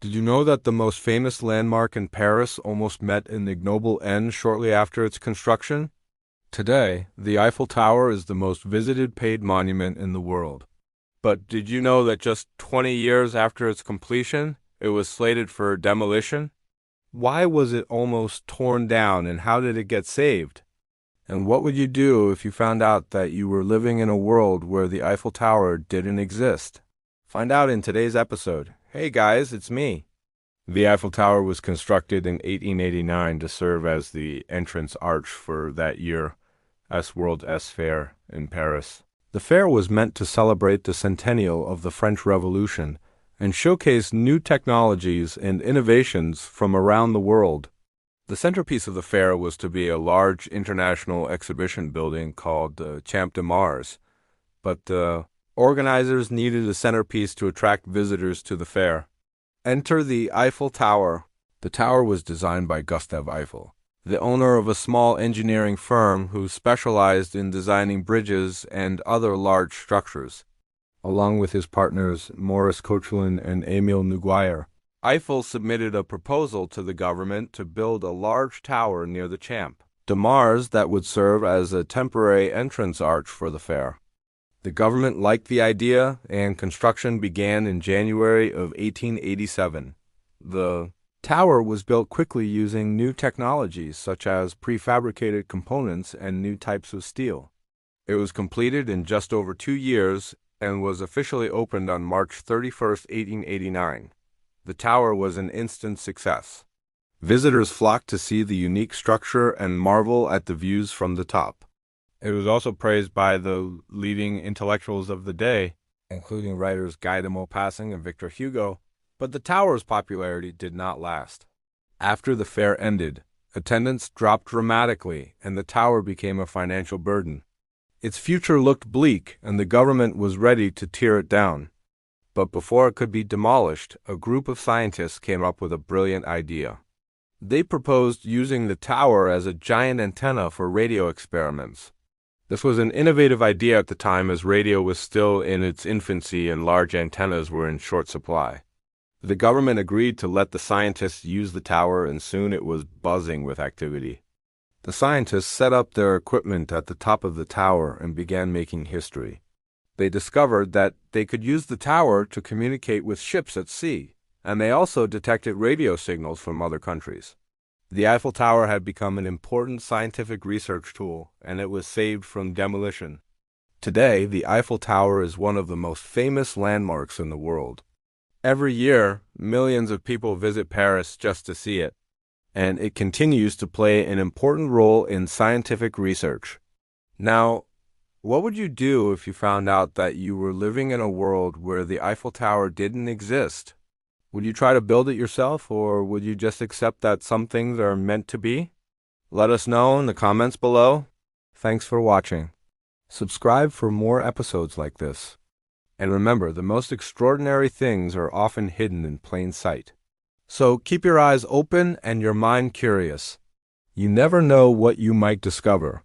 Did you know that the most famous landmark in Paris almost met an ignoble end shortly after its construction? Today, the Eiffel Tower is the most visited paid monument in the world. But did you know that just 20 years after its completion, it was slated for demolition? Why was it almost torn down, and how did it get saved? And what would you do if you found out that you were living in a world where the Eiffel Tower didn't exist? Find out in today's episode. Hey guys, it's me. The Eiffel Tower was constructed in 1889 to serve as the entrance arch for that year World S Fair in Paris. The fair was meant to celebrate the centennial of the French Revolution and showcase new technologies and innovations from around the world. The centerpiece of the fair was to be a large international exhibition building called the Champ de Mars, but the organizers needed a centerpiece to attract visitors to the fair. Enter the Eiffel Tower. The tower was designed by Gustave Eiffel, the owner of a small engineering firm who specialized in designing bridges and other large structures. Along with his partners Maurice Koechlin and Émile Nouguier, Eiffel submitted a proposal to the government to build a large tower near the Champ de Mars that would serve as a temporary entrance arch for the fair. The government liked the idea, and construction began in January of 1887. The tower was built quickly using new technologies such as prefabricated components and new types of steel. It was completed in just over 2 years and was officially opened on March 31, 1889. The tower was an instant success. Visitors flocked to see the unique structure and marvel at the views from the top. It was also praised by the leading intellectuals of the day, including writers Guy de Maupassant and Victor Hugo, but the tower's popularity did not last. After the fair ended, attendance dropped dramatically and the tower became a financial burden. Its future looked bleak and the government was ready to tear it down. But before it could be demolished, a group of scientists came up with a brilliant idea. They proposed using the tower as a giant antenna for radio experiments. This was an innovative idea at the time as radio was still in its infancy and large antennas were in short supply. The government agreed to let the scientists use the tower and soon it was buzzing with activity. The scientists set up their equipment at the top of the tower and began making history. They discovered that they could use the tower to communicate with ships at sea, and they also detected radio signals from other countries. The Eiffel Tower had become an important scientific research tool, and it was saved from demolition. Today, the Eiffel Tower is one of the most famous landmarks in the world. Every year, millions of people visit Paris just to see it, and it continues to play an important role in scientific research. Now, what would you do if you found out that you were living in a world where the Eiffel Tower didn't exist? Would you try to build it yourself, or would you just accept that some things are meant to be? Let us know in the comments below. Thanks for watching. Subscribe for more episodes like this. And remember, the most extraordinary things are often hidden in plain sight. So keep your eyes open and your mind curious. You never know what you might discover.